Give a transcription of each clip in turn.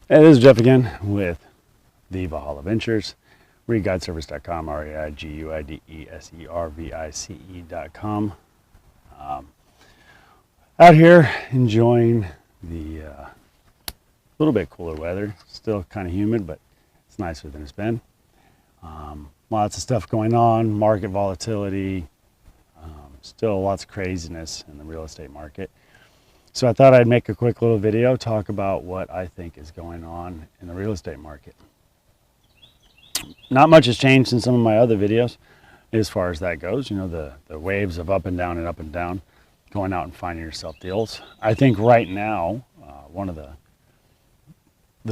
Hey, this is Jeff again with the Valhalla Ventures, reguideservice.com, reiguideservice.com. Out here enjoying the little bit cooler weather. Still kind of humid, but it's nicer than it's been. Lots of stuff going on, market volatility, still lots of craziness in the real estate market. So I thought I'd make a quick little video, talk about what I think is going on in the real estate market. Not much has changed in some of my other videos as far as that goes. You know, the waves of up and down and up and down, going out and finding yourself deals. I think right now, one of the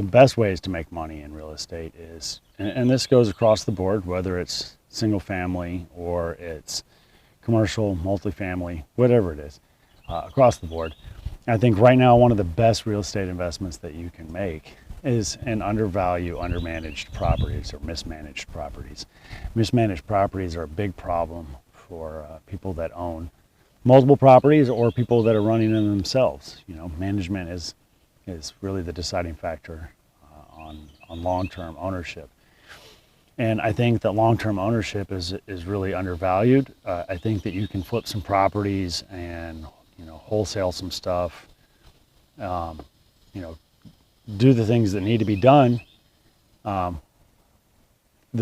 best ways to make money in real estate is, and this goes across the board, whether it's single family or it's commercial, multifamily, whatever it is, across the board. I think right now one of the best real estate investments that you can make is in undervalued, undermanaged properties or mismanaged properties. Mismanaged properties are a big problem for people that own multiple properties or people that are running them themselves. You know, management is really the deciding factor on long-term ownership. And I think that long-term ownership is really undervalued. I think that you can flip some properties and, you know, wholesale some stuff, you know, do the things that need to be done the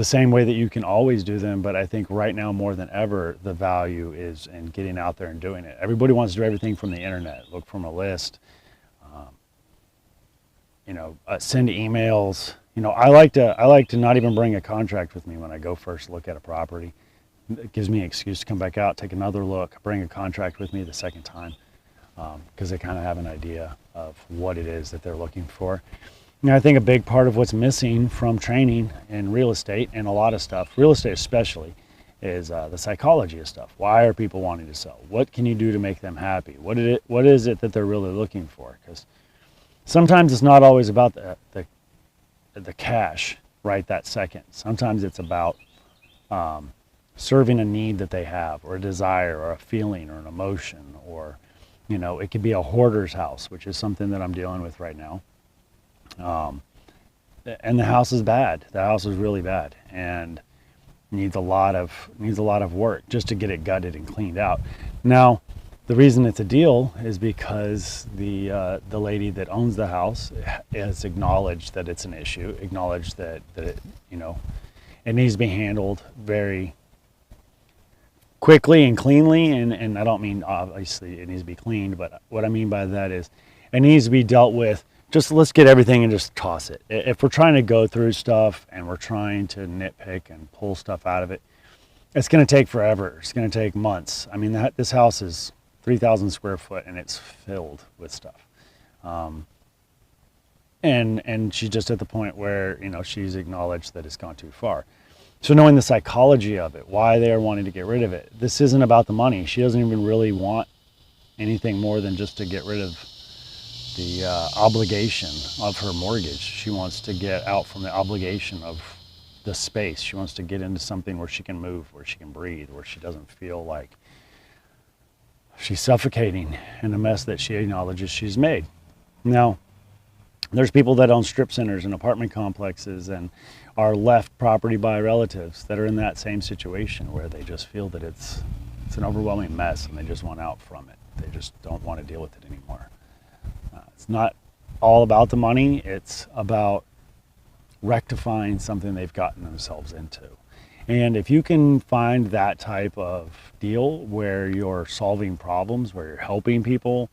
same way that you can always do them. But I think right now more than ever, the value is in getting out there and doing it. Everybody wants to do everything from the internet, look from a list, you know, send emails. You know, I like to not even bring a contract with me when I go first look at a property. It gives me an excuse to come back out, take another look, bring a contract with me the second time, because they kind of have an idea of what it is that they're looking for. And I think a big part of what's missing from training in real estate and a lot of stuff, real estate especially, is the psychology of stuff. Why are people wanting to sell? What can you do to make them happy? What is it that they're really looking for? Because sometimes it's not always about the cash right that second. Sometimes it's about serving a need that they have, or a desire, or a feeling, or an emotion, or, you know, it could be a hoarder's house, which is something that I'm dealing with right now. And the house is bad. The house is really bad and needs a lot of work just to get it gutted and cleaned out. Now, the reason it's a deal is because the lady that owns the house has acknowledged that it's an issue, acknowledged that it, you know, it needs to be handled very quickly and cleanly, and I don't mean obviously it needs to be cleaned, but what I mean by that is it needs to be dealt with. Just let's get everything and just toss it. If we're trying to go through stuff and we're trying to nitpick and pull stuff out of it, it's going to take forever. It's going to take months. I mean, this house is 3,000 square foot and it's filled with stuff. And she's just at the point where, you know, she's acknowledged that it's gone too far. So knowing the psychology of it, why they are wanting to get rid of it. This isn't about the money. She doesn't even really want anything more than just to get rid of the obligation of her mortgage. She wants to get out from the obligation of the space. She wants to get into something where she can move, where she can breathe, where she doesn't feel like she's suffocating in the mess that she acknowledges she's made. Now, there's people that own strip centers and apartment complexes and are left property by relatives that are in that same situation where they just feel that it's an overwhelming mess and they just want out from it. They just don't want to deal with it anymore. It's not all about the money. It's about rectifying something they've gotten themselves into. And if you can find that type of deal where you're solving problems, where you're helping people,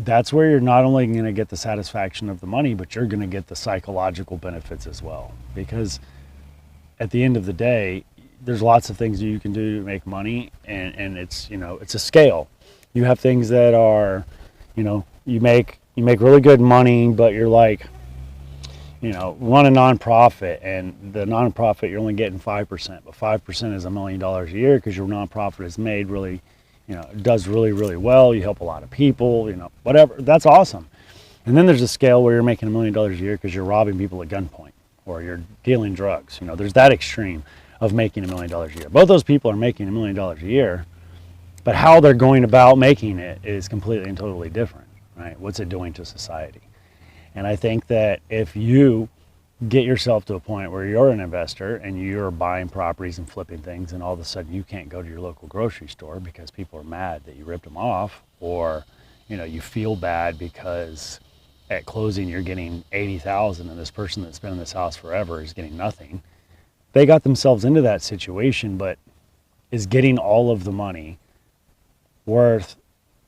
that's where you're not only going to get the satisfaction of the money, but you're going to get the psychological benefits as well. Because at the end of the day, there's lots of things that you can do to make money, and it's, you know, it's a scale. You have things that are, you know, you make really good money, but you're like, you know, run a nonprofit, and the nonprofit you're only getting 5%, but 5% is $1 million a year because your nonprofit is made really, you know, does really, really well. You help a lot of people, you know, whatever. That's awesome. And then there's a scale where you're making $1 million a year because you're robbing people at gunpoint or you're dealing drugs. You know, there's that extreme of making $1 million a year. Both those people are making $1 million a year, but how they're going about making it is completely and totally different, right? What's it doing to society? And I think that if you get yourself to a point where you're an investor and you're buying properties and flipping things, and all of a sudden you can't go to your local grocery store because people are mad that you ripped them off, or you feel bad because at closing you're getting 80,000 and this person that's been in this house forever is getting nothing. They got themselves into that situation, but is getting all of the money worth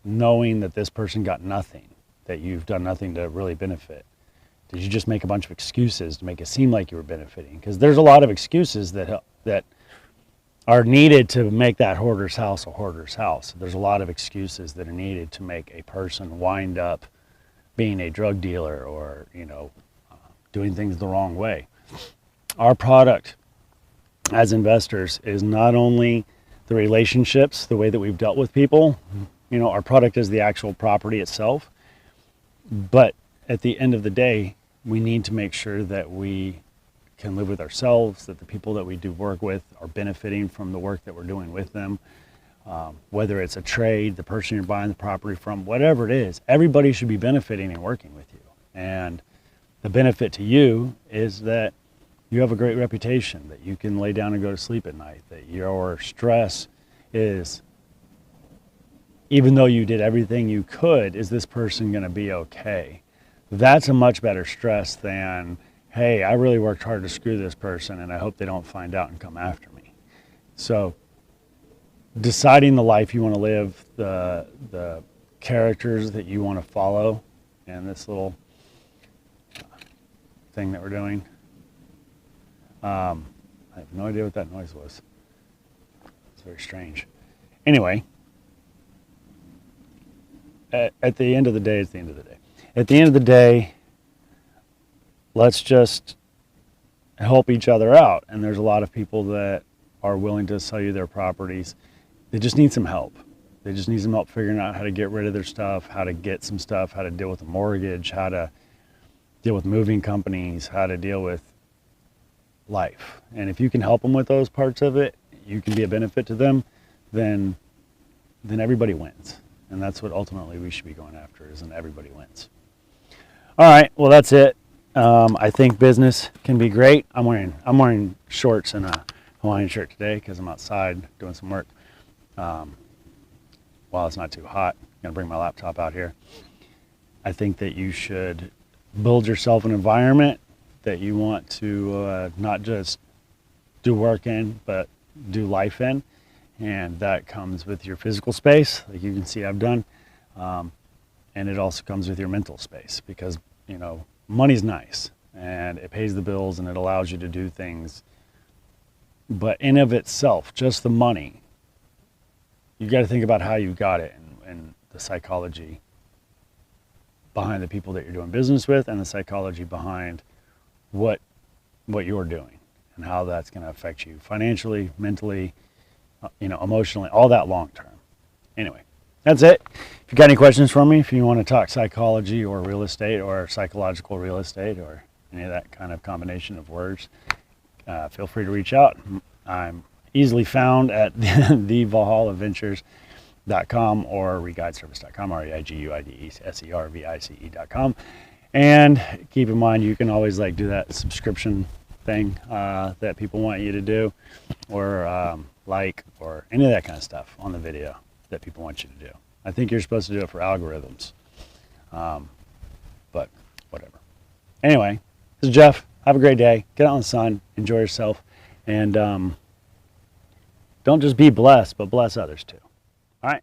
knowing that this person got nothing, that you've done nothing to really benefit? Did you just make a bunch of excuses to make it seem like you were benefiting? Because there's a lot of excuses that are needed to make that hoarder's house a hoarder's house. There's a lot of excuses that are needed to make a person wind up being a drug dealer or doing things the wrong way. Our product as investors is not only the relationships, the way that we've dealt with people. Our product is the actual property itself, but at the end of the day, we need to make sure that we can live with ourselves, that the people that we do work with are benefiting from the work that we're doing with them. Whether it's a trade, the person you're buying the property from, whatever it is, everybody should be benefiting and working with you. And the benefit to you is that you have a great reputation, that you can lay down and go to sleep at night, that your stress is, even though you did everything you could, is this person going to be okay? That's a much better stress than, hey, I really worked hard to screw this person and I hope they don't find out and come after me. So deciding the life you want to live, the characters that you want to follow, and this little thing that we're doing, I have no idea what that noise was. It's very strange. Anyway, at the end of the day, it's the end of the day. At the end of the day, let's just help each other out. And there's a lot of people that are willing to sell you their properties. They just need some help. They just need some help figuring out how to get rid of their stuff, how to get some stuff, how to deal with a mortgage, how to deal with moving companies, how to deal with life. And if you can help them with those parts of it, you can be a benefit to them, then everybody wins. And that's what ultimately we should be going after, is an everybody wins. All right, well, that's it. I think business can be great. I'm wearing shorts and a Hawaiian shirt today because I'm outside doing some work. While it's not too hot, I'm gonna bring my laptop out here. I think that you should build yourself an environment that you want to not just do work in, but do life in. And that comes with your physical space, like you can see I've done. And it also comes with your mental space, because money's nice and it pays the bills and it allows you to do things. But in of itself, just the money, you got to think about how you got it, and the psychology behind the people that you're doing business with, and the psychology behind what you're doing and how that's going to affect you financially, mentally, emotionally, all that long term. Anyway, that's it. If you got any questions for me, if you want to talk psychology or real estate or psychological real estate or any of that kind of combination of words, feel free to reach out. I'm easily found at thevalhallaventures.com or reguideservice.com, reiguideservice.com. And keep in mind, you can always do that subscription thing that people want you to do, or or any of that kind of stuff on the video that people want you to do. I think you're supposed to do it for algorithms, but whatever. Anyway, this is Jeff. Have a great day. Get out in the sun. Enjoy yourself. And don't just be blessed, but bless others too. All right.